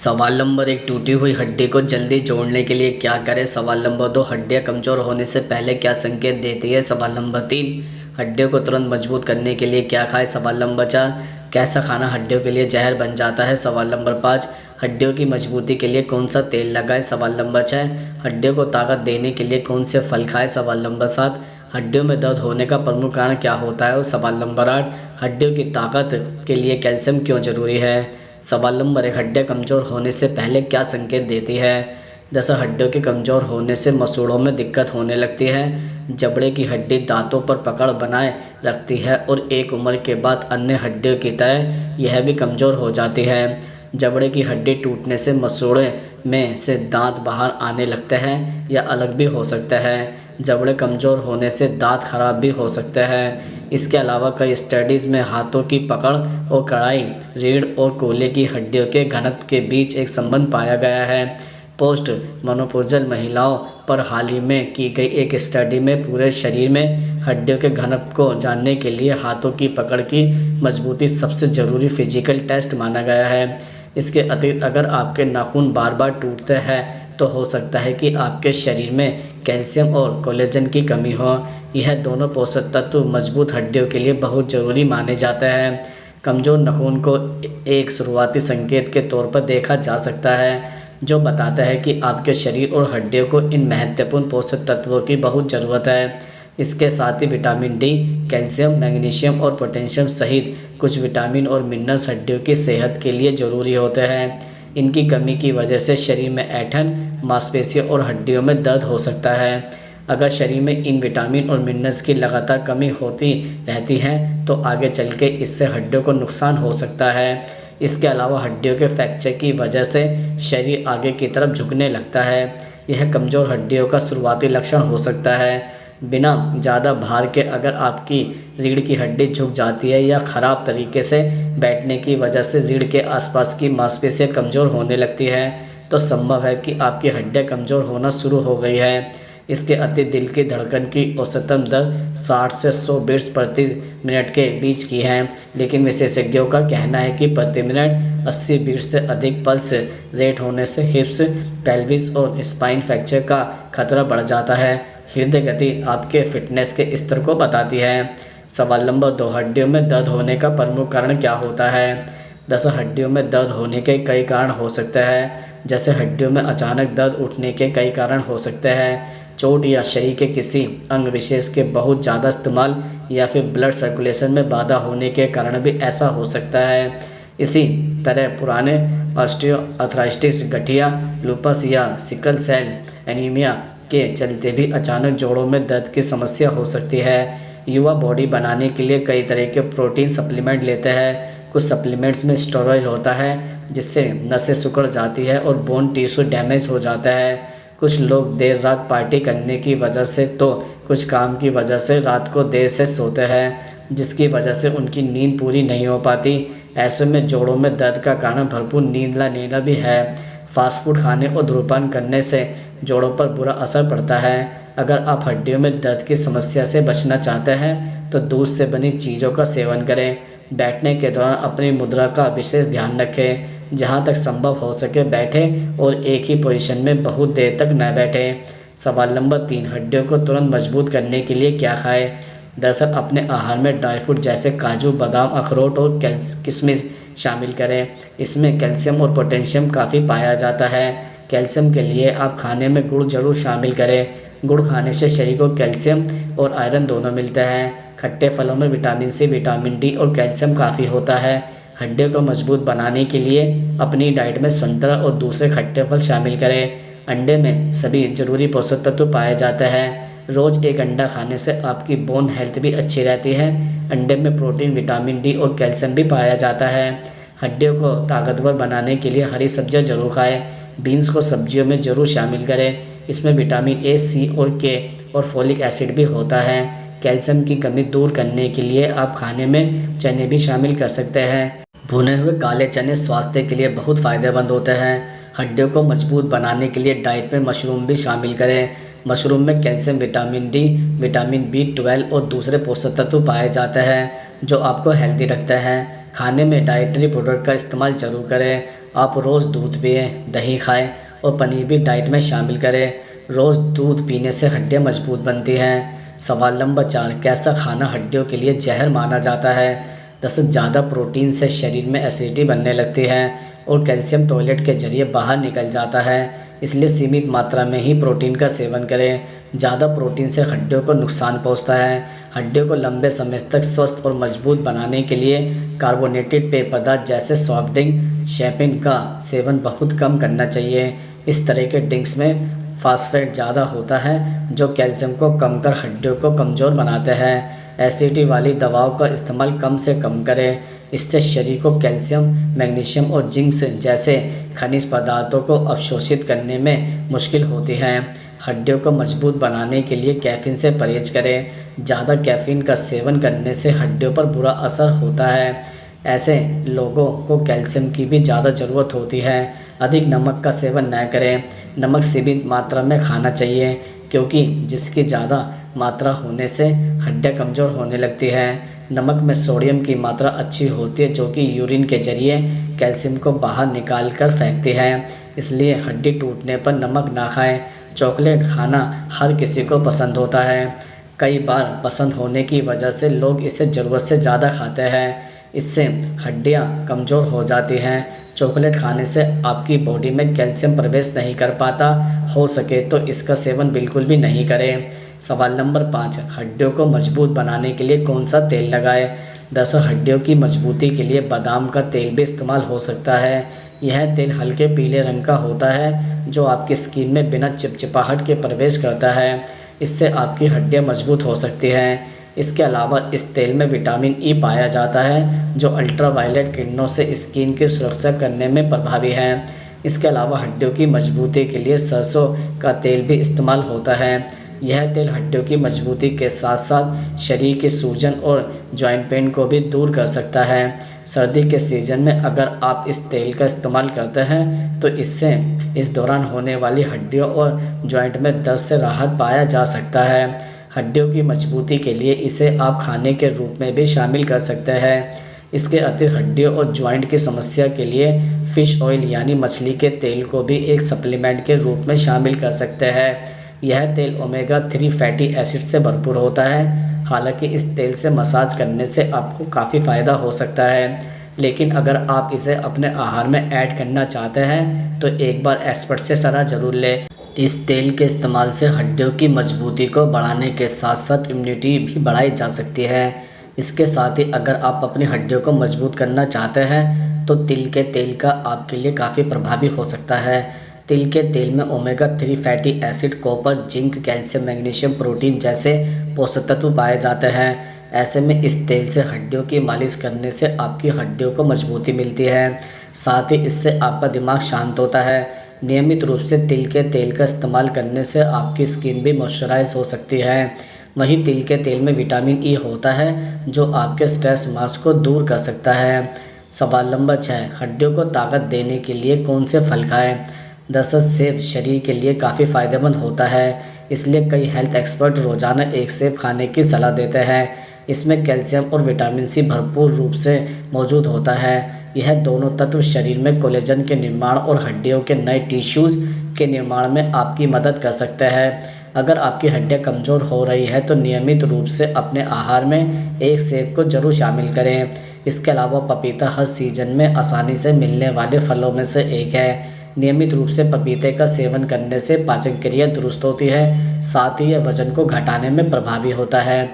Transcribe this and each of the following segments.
सवाल नंबर 1, टूटी हुई हड्डी को जल्दी जोड़ने के लिए क्या करें। सवाल नंबर 2, हड्डियां कमज़ोर होने से पहले क्या संकेत देती है। सवाल नंबर 3, हड्डियों को तुरंत मजबूत करने के लिए क्या खाएं। सवाल नंबर 4, कैसा खाना हड्डियों के लिए जहर बन जाता है। सवाल नंबर 5, हड्डियों की मजबूती के लिए कौन सा तेल लगाएं। सवाल नंबर 6, हड्डियों को ताकत देने के लिए कौन से फल खाएं। सवाल नंबर 7, हड्डियों में दर्द होने का प्रमुख कारण क्या होता है। और सवाल नंबर 8, हड्डियों की ताकत के लिए कैल्शियम क्यों जरूरी है। सवाल नंबर 1, हड्डियाँ कमज़ोर होने से पहले क्या संकेत देती है। जैसे हड्डियों के कमज़ोर होने से मसूड़ों में दिक्कत होने लगती है, जबड़े की हड्डी दांतों पर पकड़ बनाए रखती है और एक उम्र के बाद अन्य हड्डियों की तरह यह भी कमज़ोर हो जाती है। जबड़े की हड्डी टूटने से मसूड़े में से दांत बाहर आने लगते हैं या अलग भी हो सकते हैं। जबड़े कमज़ोर होने से दांत खराब भी हो सकते हैं। इसके अलावा कई स्टडीज़ में हाथों की पकड़ और कड़ाई, रीढ़ और कोले की हड्डियों के घनत्व के बीच एक संबंध पाया गया है। पोस्ट मेनोपॉज़ल महिलाओं पर हाल ही में की गई एक स्टडी में पूरे शरीर में हड्डियों के घनत्व को जानने के लिए हाथों की पकड़ की मजबूती सबसे ज़रूरी फिजिकल टेस्ट माना गया है। इसके अतिरिक्त अगर आपके नाखून बार बार टूटते हैं तो हो सकता है कि आपके शरीर में कैल्शियम और कोलेजन की कमी हो। यह दोनों पोषक तत्व मजबूत हड्डियों के लिए बहुत ज़रूरी माने जाते हैं। कमज़ोर नाखून को एक शुरुआती संकेत के तौर पर देखा जा सकता है जो बताता है कि आपके शरीर और हड्डियों को इन महत्वपूर्ण पोषक तत्वों की बहुत ज़रूरत है। इसके साथ ही विटामिन डी, कैल्शियम, मैग्नीशियम और पोटेशियम सहित कुछ विटामिन और मिनरल्स हड्डियों की सेहत के लिए ज़रूरी होते हैं। इनकी कमी की वजह से शरीर में ऐंठन, मांसपेशियों और हड्डियों में दर्द हो सकता है। अगर शरीर में इन विटामिन और मिनरल्स की लगातार कमी होती रहती है तो आगे चल के इससे हड्डियों को नुकसान हो सकता है। इसके अलावा हड्डियों के फ्रैक्चर की वजह से शरीर आगे की तरफ झुकने लगता है। यह कमज़ोर हड्डियों का शुरुआती लक्षण हो सकता है। बिना ज़्यादा भार के अगर आपकी रीढ़ की हड्डी झुक जाती है या ख़राब तरीके से बैठने की वजह से रीढ़ के आसपास की मांसपेशियाँ कमज़ोर होने लगती है तो संभव है कि आपकी हड्डियाँ कमज़ोर होना शुरू हो गई है। इसके अतिरिक्त दिल की धड़कन की औसतन दर 60 से 100 बीट्स प्रति मिनट के बीच की है, लेकिन विशेषज्ञों का कहना है कि प्रति मिनट 80 बीट्स से अधिक पल्स रेट होने से हिप्स, पेल्विस और स्पाइन फ्रैक्चर का खतरा बढ़ जाता है। हृदय गति आपके फिटनेस के स्तर को बताती है। सवाल नंबर 2, हड्डियों में दर्द होने का प्रमुख कारण क्या होता है। दरअसल हड्डियों में दर्द होने के कई कारण हो सकते हैं। जैसे हड्डियों में अचानक दर्द उठने के कई कारण हो सकते हैं। चोट या शरीर के किसी अंग विशेष के बहुत ज़्यादा इस्तेमाल या फिर ब्लड सर्कुलेशन में बाधा होने के कारण भी ऐसा हो सकता है। इसी तरह पुराने ऑस्टियोआर्थराइटिस, गठिया, लूपस या सिकल सेल एनीमिया के चलते भी अचानक जोड़ों में दर्द की समस्या हो सकती है। युवा बॉडी बनाने के लिए कई तरह के प्रोटीन सप्लीमेंट लेते हैं। कुछ सप्लीमेंट्स में स्टेरॉयड होता है जिससे नसें सिकुड़ जाती है और बोन टिश्यू डैमेज हो जाता है। कुछ लोग देर रात पार्टी करने की वजह से तो कुछ काम की वजह से रात को देर से सोते हैं जिसकी वजह से उनकी नींद पूरी नहीं हो पाती। ऐसे में जोड़ों में दर्द का कारण भरपूर नींद लेना भी है। फास्ट फूड खाने और धूम्रपान करने से जोड़ों पर बुरा असर पड़ता है। अगर आप हड्डियों में दर्द की समस्या से बचना चाहते हैं तो दूध से बनी चीज़ों का सेवन करें। बैठने के दौरान अपनी मुद्रा का विशेष ध्यान रखें। जहाँ तक संभव हो सके बैठें और एक ही पोजीशन में बहुत देर तक न बैठें। सवाल नंबर 3, हड्डियों को तुरंत मजबूत करने के लिए क्या खाएं। दरअसल अपने आहार में ड्राई फ्रूट जैसे काजू, बादाम, अखरोट और किशमिश शामिल करें। इसमें कैल्शियम और पोटेशियम काफ़ी पाया जाता है। कैल्शियम के लिए आप खाने में गुड़ जरूर शामिल करें। गुड़ खाने से शरीर को कैल्शियम और आयरन दोनों मिलता है। खट्टे फलों में विटामिन सी, विटामिन डी और कैल्शियम काफ़ी होता है। हड्डियों को मजबूत बनाने के लिए अपनी डाइट में संतरा और दूसरे खट्टे फल शामिल करें। अंडे में सभी जरूरी पोषक तत्व पाए जाते हैं। रोज़ एक अंडा खाने से आपकी बोन हेल्थ भी अच्छी रहती है। अंडे में प्रोटीन, विटामिन डी और कैल्शियम भी पाया जाता है। हड्डियों को ताकतवर बनाने के लिए हरी सब्जियां जरूर खाएं। बीन्स को सब्जियों में ज़रूर शामिल करें। इसमें विटामिन ए, सी और के और फोलिक एसिड भी होता है। कैल्शियम की कमी दूर करने के लिए आप खाने में चने भी शामिल कर सकते हैं। भुने हुए काले चने स्वास्थ्य के लिए बहुत फ़ायदेमंद होते हैं। हड्डियों को मजबूत बनाने के लिए डाइट में मशरूम भी शामिल करें। मशरूम में calcium, vitamin D, vitamin B12 और दूसरे पोषक तत्व पाए जाते हैं जो आपको हेल्दी रखते हैं। खाने में डाइटरी प्रोडक्ट का इस्तेमाल जरूर करें। आप रोज़ दूध पिएं, दही खाएं और पनीर भी डाइट में शामिल करें। रोज़ दूध पीने से हड्डियां मजबूत बनती हैं। सवाल नंबर 4, कैसा खाना हड्डियों के लिए जहर माना जाता है? दरअसल ज़्यादा प्रोटीन से शरीर में एसिडिटी बनने लगती है और कैल्शियम टॉयलेट के जरिए बाहर निकल जाता है, इसलिए सीमित मात्रा में ही प्रोटीन का सेवन करें। ज़्यादा प्रोटीन से हड्डियों को नुकसान पहुंचता है। हड्डियों को लंबे समय तक स्वस्थ और मजबूत बनाने के लिए कार्बोनेटेड पेय पदार्थ जैसे सॉफ्ट ड्रिंक, शैंपेन का सेवन बहुत कम करना चाहिए। इस तरह के ड्रिंक्स में फास्फेट ज़्यादा होता है जो कैल्शियम को कम कर हड्डियों को कमज़ोर बनाते हैं। एसिडिटी वाली दवाओं का इस्तेमाल कम से कम करें, इससे शरीर को कैल्शियम, मैग्नीशियम और जिंक जैसे खनिज पदार्थों को अवशोषित करने में मुश्किल होती है। हड्डियों को मजबूत बनाने के लिए कैफ़ीन से परहेज करें। ज़्यादा कैफ़ीन का सेवन करने से हड्डियों पर बुरा असर होता है। ऐसे लोगों को कैल्शियम की भी ज़्यादा ज़रूरत होती है। अधिक नमक का सेवन न करें। नमक सीमित मात्रा में खाना चाहिए क्योंकि जिसकी ज़्यादा मात्रा होने से हड्डियाँ कमज़ोर होने लगती हैं। नमक में सोडियम की मात्रा अच्छी होती है जो कि यूरिन के जरिए कैल्शियम को बाहर निकाल कर फेंकती है, इसलिए हड्डी टूटने पर नमक ना खाएं। चॉकलेट खाना हर किसी को पसंद होता है। कई बार पसंद होने की वजह से लोग इसे ज़रूरत से ज़्यादा खाते हैं, इससे हड्डियां कमज़ोर हो जाती हैं। चॉकलेट खाने से आपकी बॉडी में कैल्शियम प्रवेश नहीं कर पाता, हो सके तो इसका सेवन बिल्कुल भी नहीं करें। सवाल नंबर 5, हड्डियों को मजबूत बनाने के लिए कौन सा तेल लगाएं? दरअसल हड्डियों की मजबूती के लिए बादाम का तेल भी इस्तेमाल हो सकता है। यह तेल हल्के पीले रंग का होता है जो आपकी स्किन में बिना चिपचिपाहट के प्रवेश करता है, इससे आपकी हड्डियां मजबूत हो सकती हैं। इसके अलावा इस तेल में विटामिन ई पाया जाता है जो अल्ट्रावायलेट किरणों से स्किन की सुरक्षा करने में प्रभावी है। इसके अलावा हड्डियों की मजबूती के लिए सरसों का तेल भी इस्तेमाल होता है। यह तेल हड्डियों की मजबूती के साथ साथ शरीर की सूजन और जॉइंट पेन को भी दूर कर सकता है। सर्दी के सीज़न में अगर आप इस तेल का इस्तेमाल करते हैं तो इससे इस दौरान होने वाली हड्डियों और जॉइंट में दर्द से राहत पाया जा सकता है। हड्डियों की मजबूती के लिए इसे आप खाने के रूप में भी शामिल कर सकते हैं। इसके अतिरिक्त हड्डियों और जॉइंट की समस्या के लिए फ़िश ऑयल यानी मछली के तेल को भी एक सप्लीमेंट के रूप में शामिल कर सकते हैं। यह तेल ओमेगा 3 फैटी एसिड से भरपूर होता है। हालांकि इस तेल से मसाज करने से आपको काफ़ी फ़ायदा हो सकता है, लेकिन अगर आप इसे अपने आहार में ऐड करना चाहते हैं तो एक बार एक्सपर्ट से सलाह ज़रूर लें। इस तेल के इस्तेमाल से हड्डियों की मजबूती को बढ़ाने के साथ साथ इम्यूनिटी भी बढ़ाई जा सकती है। इसके साथ ही अगर आप अपनी हड्डियों को मजबूत करना चाहते हैं तो तिल के तेल का आपके लिए काफ़ी प्रभावी हो सकता है। तिल के तेल में omega 3 fatty acid, copper, zinc, calcium, magnesium, protein जैसे पोषक तत्व पाए जाते हैं। ऐसे में इस तेल से हड्डियों की मालिश करने से आपकी हड्डियों को मजबूती मिलती है, साथ ही इससे आपका दिमाग शांत होता है। नियमित रूप से तिल के तेल का इस्तेमाल करने से आपकी स्किन भी मॉइस्चराइज हो सकती है। वहीं तिल के तेल में विटामिन ई होता है जो आपके स्ट्रेस मास को दूर कर सकता है। सवाल नंबर 6, हड्डियों को ताकत देने के लिए कौन से फल खाएं? दरअसल सेब शरीर के लिए काफ़ी फ़ायदेमंद होता है, इसलिए कई हेल्थ एक्सपर्ट रोज़ाना एक सेब खाने की सलाह देते हैं। इसमें कैल्शियम और विटामिन सी भरपूर रूप से मौजूद होता है। यह दोनों तत्व शरीर में कोलेजन के निर्माण और हड्डियों के नए टिश्यूज़ के निर्माण में आपकी मदद कर सकते हैं। अगर आपकी हड्डियां कमज़ोर हो रही है तो नियमित रूप से अपने आहार में एक सेब को जरूर शामिल करें। इसके अलावा पपीता हर सीजन में आसानी से मिलने वाले फलों में से एक है। नियमित रूप से पपीते का सेवन करने से पाचन क्रिया दुरुस्त होती है, साथ ही यह वजन को घटाने में प्रभावी होता है।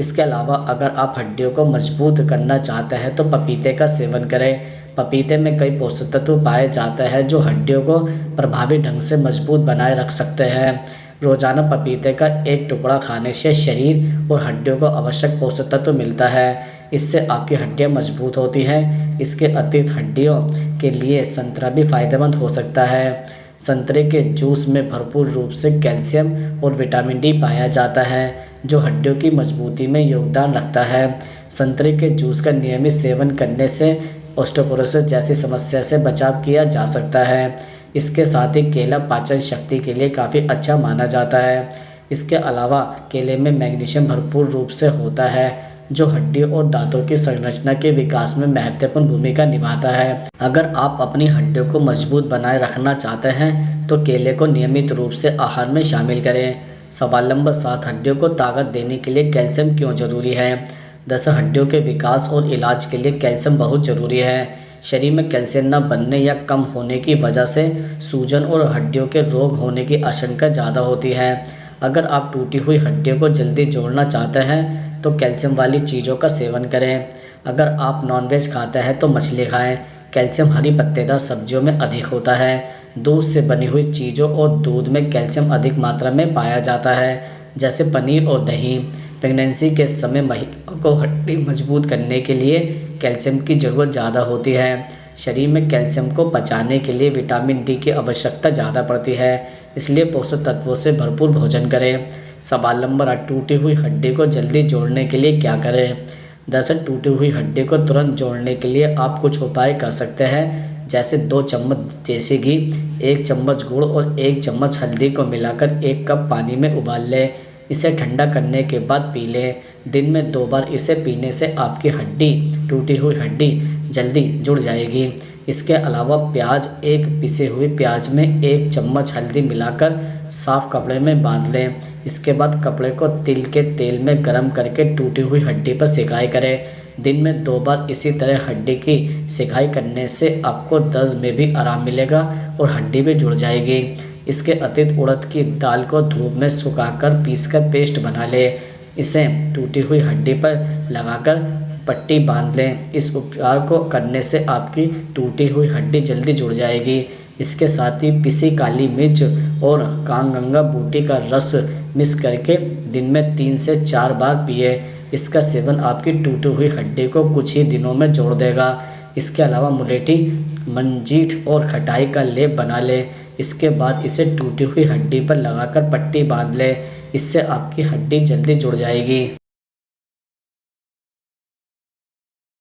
इसके अलावा अगर आप हड्डियों को मजबूत करना चाहते हैं तो पपीते का सेवन करें। पपीते में कई पोषक तत्व पाए जाते हैं जो हड्डियों को प्रभावी ढंग से मजबूत बनाए रख सकते हैं। रोज़ाना पपीते का एक टुकड़ा खाने से शरीर और हड्डियों को आवश्यक पोषक तत्व मिलता है, इससे आपकी हड्डियां मजबूत होती हैं। इसके अतिरिक्त हड्डियों के लिए संतरा भी फायदेमंद हो सकता है। संतरे के जूस में भरपूर रूप से कैल्शियम और विटामिन डी पाया जाता है जो हड्डियों की मजबूती में योगदान रखता है। संतरे के जूस का नियमित सेवन करने से ऑस्टियोपोरोसिस जैसी समस्या से बचाव किया जा सकता है। इसके साथ ही केला पाचन शक्ति के लिए काफ़ी अच्छा माना जाता है। इसके अलावा केले में मैग्नीशियम भरपूर रूप से होता है जो हड्डी और दांतों की संरचना के विकास में महत्वपूर्ण भूमिका निभाता है। अगर आप अपनी हड्डियों को मजबूत बनाए रखना चाहते हैं तो केले को नियमित रूप से आहार में शामिल करें। सवाल नंबर 7, हड्डियों को ताकत देने के लिए कैल्शियम क्यों जरूरी है? दरअसल हड्डियों के विकास और इलाज के लिए कैल्शियम बहुत ज़रूरी है। शरीर में कैल्शियम न बनने या कम होने की वजह से सूजन और हड्डियों के रोग होने की आशंका ज़्यादा होती है। अगर आप टूटी हुई हड्डियों को जल्दी जोड़ना चाहते हैं तो कैल्शियम वाली चीज़ों का सेवन करें। अगर आप नॉनवेज खाते हैं तो मछली खाएं। कैल्शियम हरी पत्तेदार सब्जियों में अधिक होता है। दूध से बनी हुई चीज़ों और दूध में कैल्शियम अधिक मात्रा में पाया जाता है, जैसे पनीर और दही। प्रेगनेंसी के समय महिलाओं को हड्डी मजबूत करने के लिए कैल्शियम की ज़रूरत ज़्यादा होती है। शरीर में कैल्शियम को पचाने के लिए विटामिन डी की आवश्यकता ज़्यादा पड़ती है, इसलिए पोषक तत्वों से भरपूर भोजन करें। सवाल नंबर 8, टूटी हुई हड्डी को जल्दी जोड़ने के लिए क्या करें? दरअसल टूटी हुई हड्डी को तुरंत जोड़ने के लिए आप कुछ उपाय कर सकते हैं, जैसे 2 चम्मच देसी घी, 1 चम्मच गुड़ और 1 चम्मच हल्दी को मिलाकर 1 कप पानी में उबाल लें। इसे ठंडा करने के बाद पी लें। दिन में 2 बार इसे पीने से आपकी टूटी हुई हड्डी जल्दी जुड़ जाएगी। इसके अलावा प्याज, एक पिसे हुए प्याज में 1 चम्मच हल्दी मिलाकर साफ कपड़े में बांध लें। इसके बाद कपड़े को तिल के तेल में गर्म करके टूटी हुई हड्डी पर सिकाई करें। दिन में 2 बार इसी तरह हड्डी की सिकाई करने से आपको दर्द में भी आराम मिलेगा और हड्डी भी जुड़ जाएगी। इसके अतिरिक्त उड़द की दाल को धूप में सुखाकर पीसकर पेस्ट बना लें। इसे टूटी हुई हड्डी पर लगाकर पट्टी बांध लें। इस उपचार को करने से आपकी टूटी हुई हड्डी जल्दी जुड़ जाएगी। इसके साथ ही पिसी काली मिर्च और कांगंगा बूटी का रस मिक्स करके दिन में 3 से 4 बार पिए। इसका सेवन आपकी टूटी हुई हड्डी को कुछ ही दिनों में जोड़ देगा। इसके अलावा मुलेठी, मंजीठ और खटाई का लेप बना लें। इसके बाद इसे टूटी हुई हड्डी पर लगाकर पट्टी बांध लें। इससे आपकी हड्डी जल्दी जुड़ जाएगी।